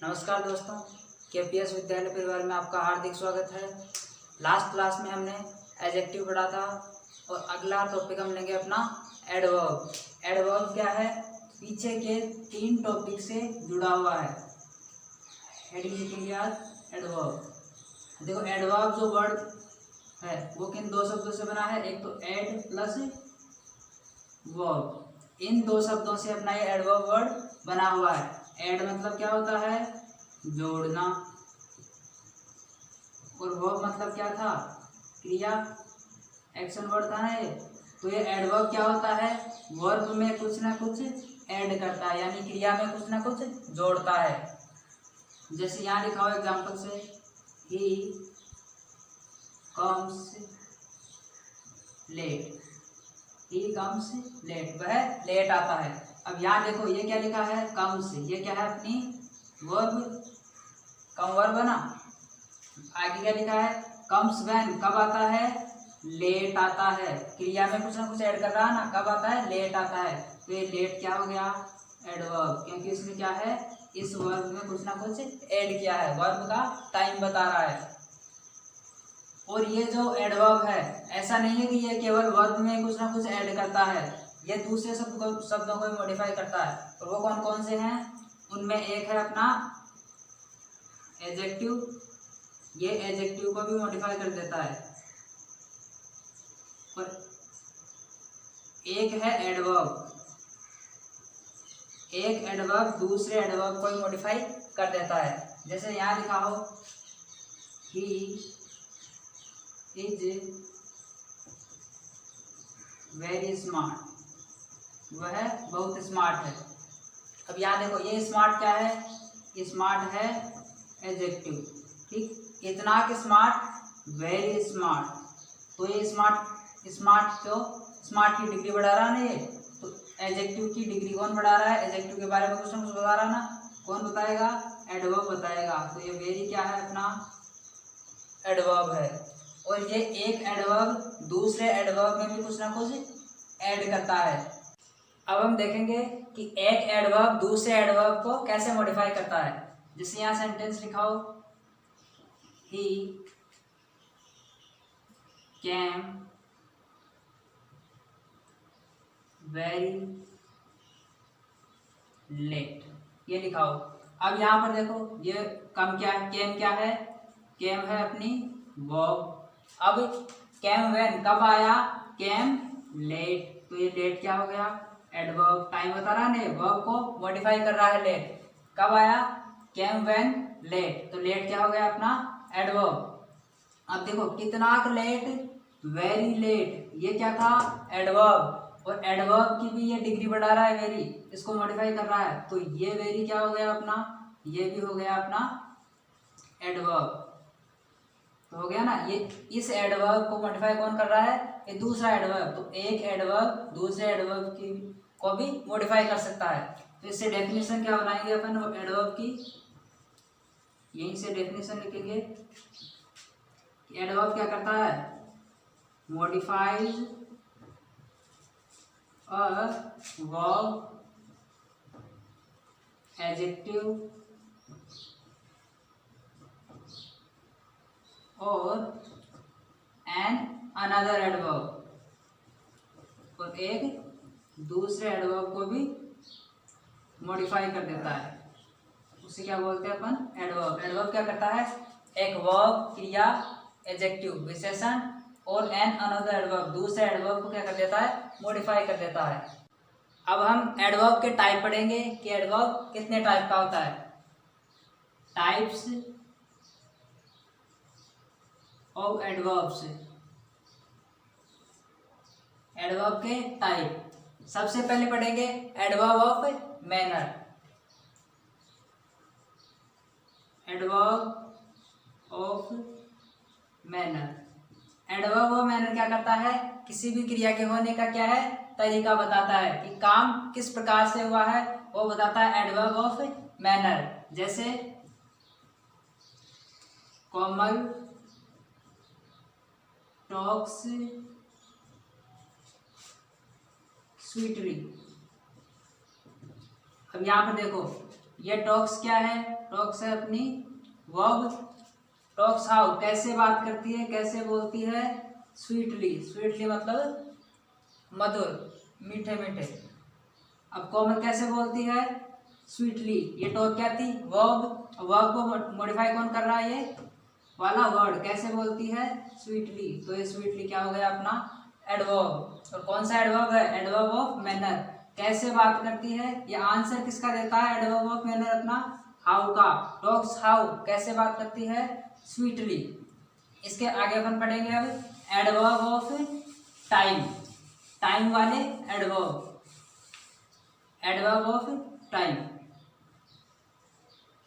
नमस्कार दोस्तों, केपीएस विद्यालय परिवार में आपका हार्दिक स्वागत है। लास्ट क्लास में हमने एडजेक्टिव पढ़ा था और अगला टॉपिक हम लेंगे अपना एडवर्ब। एडवर्ब क्या है? पीछे के 3 टॉपिक से जुड़ा हुआ है। हेडिंग लिखेंगे आज एडवर्ब। देखो, एडवर्ब जो वर्ड है वो किन 2 शब्दों से बना है? एक तो एड प्लस वर्ब। इन 2 शब्दों से अपना ये एडवर्ब वर्ड बना हुआ है। एड मतलब क्या होता है? जोड़ना। और वर्ब मतलब क्या था? क्रिया, एक्शन वर्ड था ना ये। तो ये एडवर्ब क्या होता है? वर्ब में कुछ ना कुछ ऐड करता है, यानी क्रिया में कुछ ना कुछ जोड़ता है। जैसे यहाँ लिखा हुआ एग्जाम्पल से, he comes late. He comes late, वह लेट आता है। अब यहाँ देखो, ये क्या लिखा है? कम्स। ये क्या है? अपनी वर्ब, कम वर्ब ना। आगे क्या लिखा है? कम्स व्हेन, कब आता है? लेट आता है। क्रिया में कुछ ना कुछ ऐड कर रहा है ना, कब आता है? लेट आता है। तो ये लेट क्या हो गया? एडवर्ब, क्योंकि इसमें क्या है? इस वर्ब में कुछ ना कुछ ऐड किया है, वर्ब का टाइम बता रहा है। और ये जो एडवर्ब है, ऐसा नहीं है कि ये केवल वर्ब में कुछ ना कुछ ऐड करता है, ये दूसरे शब्दों को मॉडिफाई करता है। और वो कौन कौन से हैं? उनमें एक है अपना एडजेक्टिव। ये एडजेक्टिव को भी मॉडिफाई कर देता है। और एक है एडवर्ब। एक एडवर्ब दूसरे एडवर्ब को भी मॉडिफाई कर देता है। जैसे यहाँ लिखा हो, ही इज वेरी स्मार्ट, वह बहुत स्मार्ट है। अब यहाँ देखो, ये स्मार्ट क्या है? स्मार्ट है एडजेक्टिव, ठीक। इतना कि स्मार्ट, वेरी स्मार्ट। तो ये स्मार्ट तो स्मार्ट की डिग्री बढ़ा रहा है ना ये। तो एडजेक्टिव की डिग्री कौन बढ़ा रहा है? एडजेक्टिव के बारे में कुछ ना कुछ बता रहा है ना। कौन बताएगा? एडवर्ब बताएगा। तो ये वेरी क्या है? अपना एडवर्ब है। और ये एक एडवर्ब दूसरे एडवर्ब में भी कुछ ना कुछ ऐड करता है। अब हम देखेंगे कि एक एडवर्ब दूसरे एडवर्ब को कैसे मॉडिफाई करता है। जैसे यहाँ सेंटेंस लिखा हो, ही केम वेरी लेट, ये लिखा हो। अब यहाँ पर देखो, ये कम क्या है? केम क्या है? केम है अपनी वर्ब। अब केम व्हेन, कब आया? Came late. तो ये लेट क्या हो गया? एडवर्ब। टाइम बता रहा है, वर्ब को मॉडिफाई कर रहा है। लेट कब आया? Came when late. तो लेट क्या हो गया? अपना एडवर्ब। अब देखो, कितना लेट? Very late. ये क्या था? एडवर्ब। और एडवर्ब की भी ये डिग्री बढ़ा रहा है, वेरी, इसको मॉडिफाई कर रहा है। तो ये वेरी क्या हो गया अपना? ये भी हो गया अपना एडवर्ब। तो हो गया ना। ये इस एडवर्ब को मॉडिफाई कौन कर रहा है? ये दूसरा एडवर्ब। तो एक एडवर्ब दूसरे एडवर्ब की को भी मॉडिफाई कर सकता है। तो इससे डेफिनेशन क्या बनाएंगे अपन एडवर्ब की? यहीं से डेफिनेशन लिखेंगे। एडवर्ब क्या करता है? मॉडिफाइज अ वर्ब, एडजेक्टिव और एन अनदर एडवर्ब। और एक दूसरे एडवर्ब को भी मॉडिफाई कर देता है। उसे क्या बोलते हैं अपन? एडवर्ब। एडवर्ब क्या करता है? एक वर्ब, क्रिया, एडजेक्टिव, विशेषण और एन अनदर एडवर्ब, दूसरे एडवर्ब को क्या कर देता है? मॉडिफाई कर देता है। अब हम एडवर्ब के टाइप पढ़ेंगे कि एडवर्ब कितने टाइप का होता है। Types of adverbs. एडवर्ब के टाइप सबसे पहले पढ़ेंगे adverb of manner. Adverb of manner. Adverb of manner क्या करता है? किसी भी क्रिया के होने का क्या है? तरीका बताता है कि काम किस प्रकार से हुआ है, वो बताता है एडवर्ब ऑफ मैनर। जैसे कोमल टॉक्स स्वीटली। अब यहाँ पर देखो, ये टॉक्स क्या है, टॉक्स है अपनी वर्ब। टॉक्स हाउ कैसे बात करती है, कैसे बोलती है, स्वीटली, स्वीटली मतलब मधुर, मीठे मीठे। अब कोमल कैसे बोलती है, स्वीटली। ये टॉक क्या थी, वर्ब। वर्ब को मॉडिफाई कौन कर रहा है, ये वाला वर्ड। कैसे बोलती है, स्वीटली। तो ये स्वीटली क्या हो गया अपना एडवर्ब। और कौन सा एडवर्ब है, एडवर्ब ऑफ मैनर। कैसे बात करती है, ये आंसर किसका देता है, एडवर्ब ऑफ मैनर अपना हाउ का। टॉक्स हाउ कैसे बात करती है, स्वीटली। इसके आगे अपन पढ़ेंगे अब एडवर्ब ऑफ टाइम, टाइम वाले एडवर्ब, एडवर्ब ऑफ टाइम।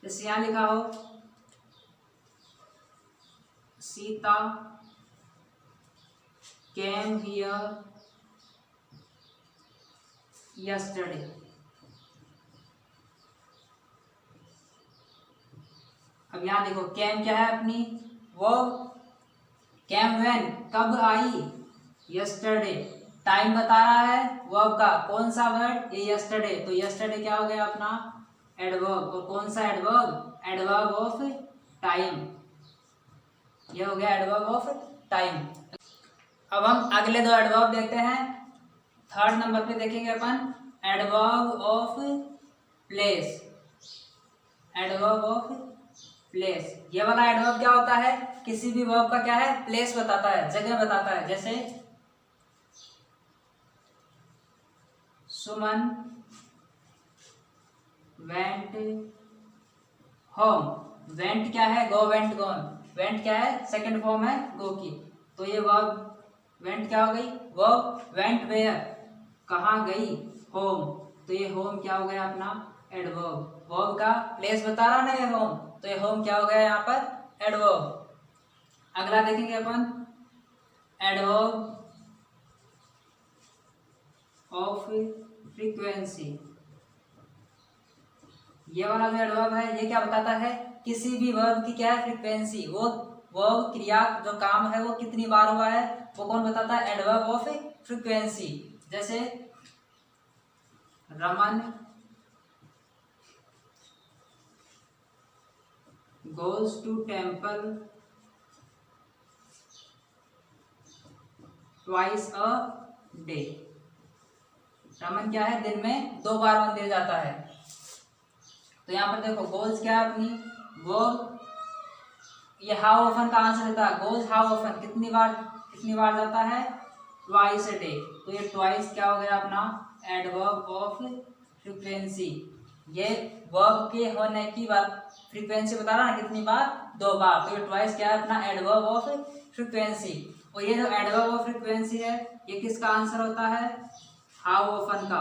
जैसे यहां लिखा हो सीता केम हियर यस्टरडे। अब यहां देखो केम क्या है अपनी वर्ब, केम व्हेन कब आई, यस्टरडे टाइम बता रहा है वर्ब का। कौन सा वर्ड, ये यस्टरडे। तो यस्टरडे क्या हो गया अपना एडवर्ब। और कौन सा एडवर्ब, एडवर्ब ऑफ टाइम। ये हो गया एडवर्ब ऑफ टाइम। अब हम अगले दो एडवर्ब देखते हैं। थर्ड नंबर पे देखेंगे अपन adverb of place, adverb of place. ये वाला एडवर्ब क्या होता है, किसी भी वर्ब का क्या है, प्लेस बताता है, जगह बताता है। जैसे सुमन वेंट होम। वेंट क्या है, गो वेंट गॉन। वेंट क्या है, सेकंड फॉर्म है गो की। तो ये वर्ब वेंट क्या हो गई, वर्ब वेंट वेयर कहाँ गई, होम। तो ये होम क्या हो गया अपना एडवर्ब। वर्ब का प्लेस बता रहा ना ये होम, तो ये होम क्या हो गया यहाँ पर एडवर्ब। अगला देखेंगे अपन एडवर्ब ऑफ फ्रीक्वेंसी। ये वाला जो एडवर्ब है ये क्या बताता है, किसी भी वर्ब की क्या है फ्रीक्वेंसी, वो वर्ब क्रिया जो काम है वो कितनी बार हुआ है, वो कौन बताता है, एडवर्ब ऑफ फ्रीक्वेंसी। जैसे Raman goes to temple twice a day. Raman क्या है, दिन में 2 बार मंदिर जाता है। तो यहाँ पर देखो गोज क्या है अपनी वो, ये हाउ ऑफन का आंसर देता है। गोज हाउ ऑफन कितनी बार जाता है, ट्वाइस अ डे। तो ये ट्वाइस क्या हो गया अपना एडवर्ब ऑफ फ्रीक्वेंसी। ये वर्ब के होने की बात फ्रीक्वेंसी बता रहा है कितनी बार, 2 बार। तो ये ट्वाइस क्या है अपना एडवर्ब ऑफ फ्रीक्वेंसी। और ये जो एडवर्ब ऑफ फ्रीक्वेंसी है ये किसका आंसर होता है, हाउ ऑफन का।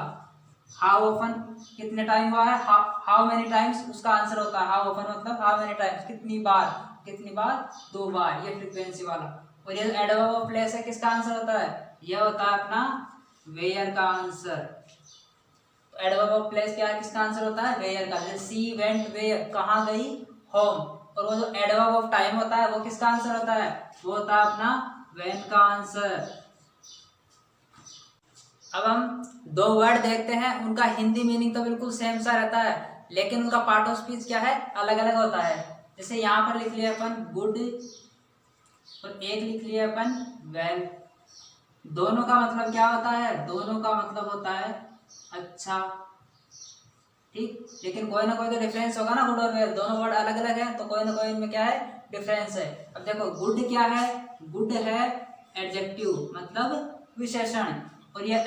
हाउ ऑफन कितने टाइम हुआ है, हाउ मेनी टाइम्स उसका आंसर होता है। हाउ ऑफन मतलब हाउ मेनी टाइम्स कितनी बार, कितनी बार 2 बार, ये फ्रीक्वेंसी वाला। और ये एडवर्ब ऑफ प्लेस है किसका आंसर होता है, यह होता है अपना वेयर का आंसर। तो एडवर्ब ऑफ प्लेस क्या है, किसका आंसर होता है, वेयर का। जैसे सी वेंट वेयर कहाँ गई, होम। और वो जो एडवर्ब ऑफ टाइम होता है वो किसका आंसर होता है, वो होता है अपना व्हेन का आंसर। अब हम 2 वर्ड देखते हैं, उनका हिंदी मीनिंग तो बिल्कुल सेम सा रहता है, लेकिन उनका पार्ट ऑफ स्पीच क्या है, अलग अलग होता है। जैसे यहाँ पर लिख लिया अपन गुड और एक लिख लिया अपन वेल। दोनों का मतलब क्या होता है, दोनों का मतलब होता है अच्छा, ठीक। लेकिन कोई ना कोई तो डिफरेंस होगा ना, गुड और वेल दोनों वर्ड अलग अलग है, तो कोई ना कोई इनमें क्या है डिफरेंस है। अब देखो गुड क्या है, गुड है एडजेक्टिव मतलब विशेषण, और ये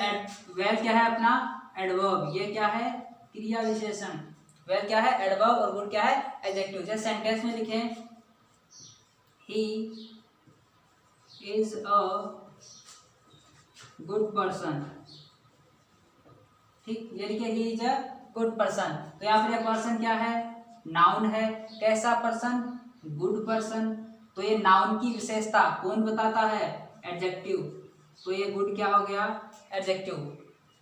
वेल क्या है अपना एडवर्ब, ये क्या है क्रिया विशेषण। वेल क्या है एडवर्ब और गुड क्या है एडजेक्टिव। जैसे सेंटेंस में लिखे he is a good person, ठीक, ये लिखे he is a good person. तो यहाँ पर ये पर्सन क्या है, नाउन है। कैसा पर्सन, गुड पर्सन। तो ये नाउन की विशेषता कौन बताता है, एडजेक्टिव। तो ये गुड क्या हो गया एडजेक्टिव।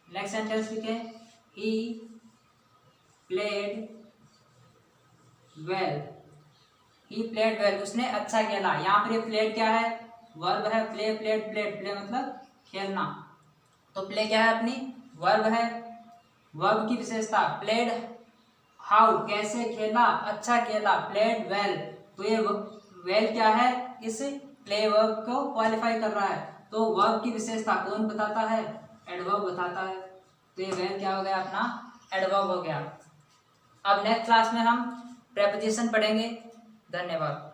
नेक्स्ट सेंटेंस लिखे he played well, he played well उसने अच्छा खेला। यहाँ पर ये प्लेड क्या है, वर्ब है, प्ले प्लेड प्लेड, प्ले मतलब खेलना। तो प्ले क्या है अपनी वर्ब है, वर्ब की विशेषता प्लेड हाउ कैसे खेला, अच्छा खेला, प्लेड वेल, तो ये वेल क्या है, इस प्ले वर्ब को क्वालिफाई कर रहा है। तो वर्ब की विशेषता कौन बताता है, एडवर्ब बताता है। तो ये वेल क्या हो गया, अपना एडवर्ब हो गया। अब नेक्स्ट क्लास में हम प्रेपोजिशन पढ़ेंगे। धन्यवाद।